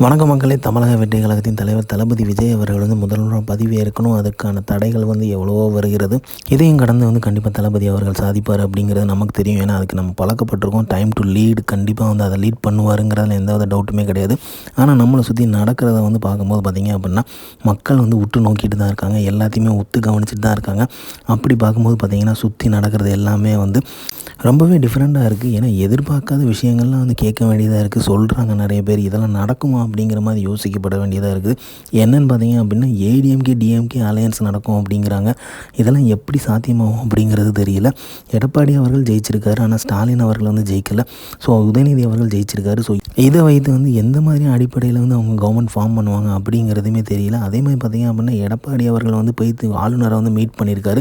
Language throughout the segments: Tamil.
வணக்க மக்களே. தமிழக வெற்றி கழகத்தின் தலைவர் தளபதி விஜய் அவர்கள் முதல்வராக பதவியேற்கணும். அதுக்கான தடைகள் எவ்வளவோ வருகிறது. இதையும் கடந்து கண்டிப்பாக தளபதி அவர்கள் சாதிப்பார் அப்படிங்கிறது நமக்கு தெரியும். ஏன்னா அதுக்கு நம்ம பழக்கப்பட்டிருக்கோம். டைம் டு லீட் கண்டிப்பாக அதை லீட் பண்ணுவாருங்கிறதுல எந்த டவுட்டுமே கிடையாது. ஆனால் நம்மளை சுற்றி நடக்கிறத பார்க்கும்போது பார்த்திங்க அப்படின்னா மக்கள் உற்று நோக்கிட்டு தான் இருக்காங்க. எல்லாத்தையுமே ஒத்து கவனிச்சுட்டு தான் இருக்காங்க. அப்படி பார்க்கும்போது பார்த்திங்கன்னா சுற்றி நடக்கிறது எல்லாமே ரொம்பவே டிஃப்ரெண்ட்டாக இருக்குது. ஏன்னா எதிர்பார்க்காத விஷயங்கள்லாம் கேட்க வேண்டியதாக இருக்குது. சொல்கிறாங்க நிறைய பேர், இதெல்லாம் நடக்குமா அப்படிங்கிற மாதிரி யோசிக்கப்பட வேண்டியதாக இருக்குது. என்னென்னு பார்த்தீங்க அப்படின்னா ஏடிஎம்கே டிஎம்கே அலையன்ஸ் நடக்கும் அப்படிங்கிறாங்க. இதெல்லாம் எப்படி சாத்தியமாகும் அப்படிங்கிறது தெரியல. எடப்பாடி அவர்கள் ஜெயிச்சிருக்காரு, ஆனால் ஸ்டாலின் அவர்கள் ஜெயிக்கலை. ஸோ உதயநிதி அவர்கள் ஜெயிச்சிருக்காரு. ஸோ இதை வைத்து எந்த மாதிரி அடிப்படையில் அவங்க கவர்மெண்ட் ஃபார்ம் பண்ணுவாங்க அப்படிங்கிறதுமே தெரியல. அதே மாதிரி பார்த்திங்க அப்படின்னா எடப்பாடி அவர்கள் போய்த்து ஆளுநரை மீட் பண்ணியிருக்காரு.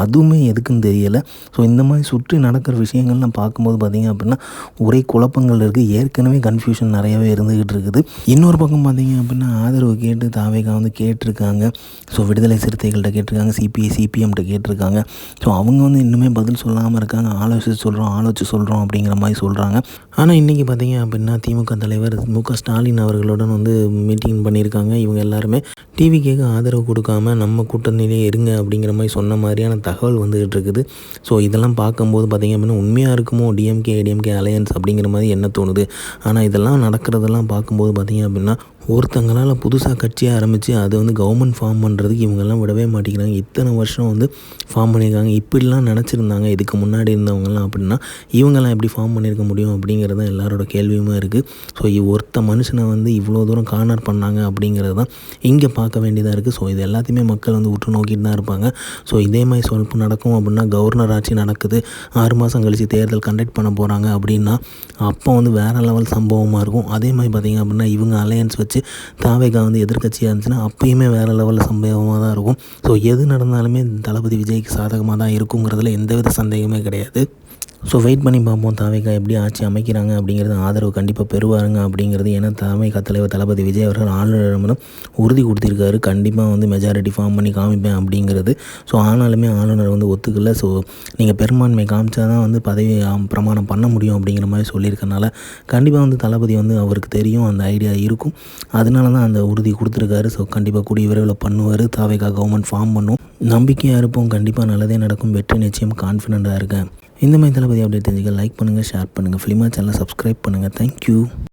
அதுவுமே எதுக்குன்னு தெரியலை. ஸோ இந்த மாதிரி சுற்றி நடக்கிற விஷயங்கள்லாம் பார்க்கும்போது பார்த்திங்க அப்படின்னா ஒரே குழப்பங்கள் இருக்குது. ஏற்கனவே கன்ஃபியூஷன் நிறையவே இருந்துக்கிட்டு இருக்குது. இன்னொரு பக்கம் பார்த்திங்க அப்படின்னா ஆதரவு கேட்டு தாவேகா கேட்டிருக்காங்க. ஸோ விடுதலை சிறுத்தைகள்கிட்ட கேட்டிருக்காங்க, சிபிஐ சிபிஎம்கிட்ட கேட்டிருக்காங்க. ஸோ அவங்க இன்னுமே பதில் சொல்லாமல் இருக்காங்க. ஆலோசித்து சொல்கிறோம் அப்படிங்கிற மாதிரி சொல்கிறாங்க. ஆனால் இன்றைக்கி பார்த்திங்க அப்படின்னா திமுக தலைவர் மு.க. ஸ்டாலின் அவர்களுடன் மீட்டிங் பண்ணியிருக்காங்க. இவங்க எல்லாருமே டிவிகேக்கு ஆதரவு கொடுக்காம நம்ம கூட்டணியிலே இருங்க அப்படிங்கிற மாதிரி சொன்ன மாதிரியான தகவல் வந்துகிட்டு இருக்குது. ஸோ இதெல்லாம் பார்க்கும்போது பார்த்திங்க அப்படின்னா உண்மையாக இருக்குமோ டிஎம்கே ஏடிஎம்கே அலையன்ஸ் அப்படிங்கிற மாதிரி என்ன தோணுது. ஆனால் இதெல்லாம் நடக்கிறதெல்லாம் பார்க்கும்போது பார்த்திங்க அப்படின்னா ஒருத்தங்களால் புதுசாக கட்சியாக ஆரம்பித்து அது கவர்மெண்ட் ஃபார்ம் பண்ணுறதுக்கு இவங்கெல்லாம் விடவே மாட்டேங்கிறாங்க. இத்தனை வருஷம் ஃபார்ம் பண்ணியிருக்காங்க. இப்படிலாம் நினச்சிருந்தாங்க இதுக்கு முன்னாடி இருந்தவங்கலாம் அப்படின்னா இவங்கெல்லாம் எப்படி ஃபார்ம் பண்ணியிருக்க முடியும் அப்படிங்கிறது தான் எல்லாரோட கேள்வியுமே இருக்குது. ஸோ ஒருத்த மனுஷனை இவ்வளோ தூரம் கார்னர் பண்ணாங்க அப்படிங்கிறது தான் இங்கே பார்க்க வேண்டியதாக இருக்குது. ஸோ இது எல்லாத்தையுமே மக்கள் உற்று நோக்கிட்டு தான் இருப்பாங்க. ஸோ இதே மாதிரி சொல்லிட்டு நடக்கும் அப்படின்னா கவர்னர் ஆட்சி நடக்குது, 6 மாதம் கழித்து தேர்தல் கண்டக்ட் பண்ண போகிறாங்க அப்படின்னா அப்போ வேறு லெவல் சம்பவமாக இருக்கும். அதே மாதிரி பார்த்திங்க அப்படின்னா இவங்க அலையன்ஸ் வச்சு தாவேகா எதிர்க்கட்சியாக இருந்துச்சுன்னா அப்பயுமே வேறு லெவலில் சம்பவமாக தான் இருக்கும். ஸோ எது நடந்தாலுமே தளபதி விஜய்க்கு சாதகமாக தான் இருக்குங்கிறதுல எந்தவித சந்தேகமே கிடையாது. ஸோ வெயிட் பண்ணி பார்ப்போம் தாவேகா எப்படி ஆட்சி அமைக்கிறாங்க அப்படிங்கிறது. ஆதரவு கண்டிப்பாக பெறுவாருங்க அப்படிங்கிறது. ஏன்னா தாவேகா தலைவர் தளபதி விஜய் அவர்கள் ஆளுநரிடம் உறுதி கொடுத்திருக்காரு, கண்டிப்பாக மெஜாரிட்டி ஃபார்ம் பண்ணி காமிப்பேன் அப்படிங்கிறது. ஸோ ஆனாலுமே ஆளுநர் ஒத்துக்கல. ஸோ நீங்கள் பெரும்பான்மை காமிச்சா தான் பதவி பிரமாணம் பண்ண முடியும் அப்படிங்கிற மாதிரி சொல்லியிருக்கனால கண்டிப்பாக தளபதி அவருக்கு தெரியும், அந்த ஐடியா இருக்கும். அதனால தான் அந்த உறுதி கொடுத்துருக்காரு. ஸோ கண்டிப்பாக கூடிய விரைவில் பண்ணுவார். தாவேகா கவர்மெண்ட் ஃபார்ம் பண்ணும். நம்பிக்கையாக இருப்போம். கண்டிப்பாக நல்லதே நடக்கும். வெற்றி நிச்சயம். கான்ஃபிடென்ட்டாக இருக்கேன். இந்த மாதிரி தளபதி அப்டேட் தெரிஞ்சுக்க லைக் பண்ணுங்கள், ஷேர் பண்ணுங்கள், ஃபிலிமா சேனலை சப்ஸ்கிரைப் பண்ணுங்கள். தேங்க்யூ.